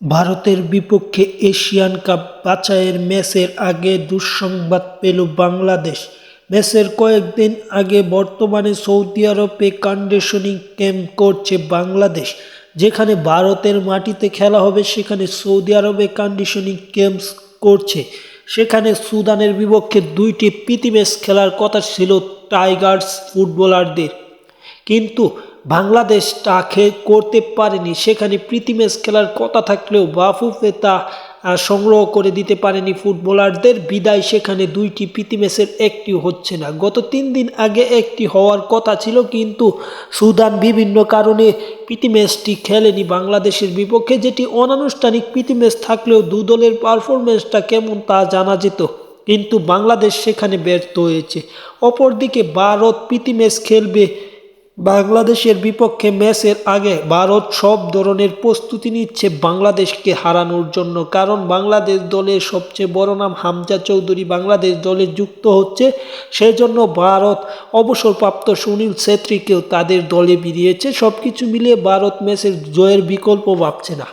ভারতের বিপক্ষে Asian cup বাছাইয়ের ম্যাচের আগে দুঃসংবাদ পেল বাংলাদেশ। ম্যাচের কয়েকদিন আগে বর্তমানে সৌদি আরবে কন্ডিশনিং ক্যাম্প করছে বাংলাদেশ। যেখানে ভারতের মাটিতে খেলা হবে সেখানে সৌদি আরবে কন্ডিশনিং ক্যাম্প করছে। সেখানে সুদানের বিপক্ষে দুইটি প্রীতি ম্যাচ খেলার কথা ছিল টাইগার্স ফুটবলারদের, কিন্তু বাংলাদেশ তা করতে পারেনি। সেখানে প্রীতি ম্যাচ খেলার কথা থাকলেও বাফুফে তা সংগ্রহ করে দিতে পারেনি ফুটবলারদের, বিদায় সেখানে দুইটি প্রীতি ম্যাচের একটি হচ্ছে না। গত 3 দিন আগে একটি হওয়ার কথা ছিল, কিন্তু সুদান বিভিন্ন কারণে প্রীতি ম্যাচটি খেলেনি বাংলাদেশের বিপক্ষে, যেটি অনানুষ্ঠানিক প্রীতি ম্যাচ থাকলেও দু দলের পারফরমেন্সটা কেমন তা জানা যেত, কিন্তু বাংলাদেশ সেখানে ব্যর্থ হয়েছে। অপরদিকে ভারত প্রীতি ম্যাচ খেলবে বাংলাদেশের বিপক্ষে। ম্যাচের আগে ভারত সব ধরনের প্রস্তুতি নিচ্ছে বাংলাদেশকে হারানোর জন্য, কারণ বাংলাদেশ দলের সবচেয়ে বড় নাম হামজা চৌধুরী বাংলাদেশ দলে যুক্ত হচ্ছে। সেজন্য ভারত অবসরপ্রাপ্ত সুনীল ছেত্রীকেও তাদের দলে ভিড়িয়েছে। সবকিছু মিলিয়ে ভারত ম্যাচের জয়ের বিকল্প ভাবছে না।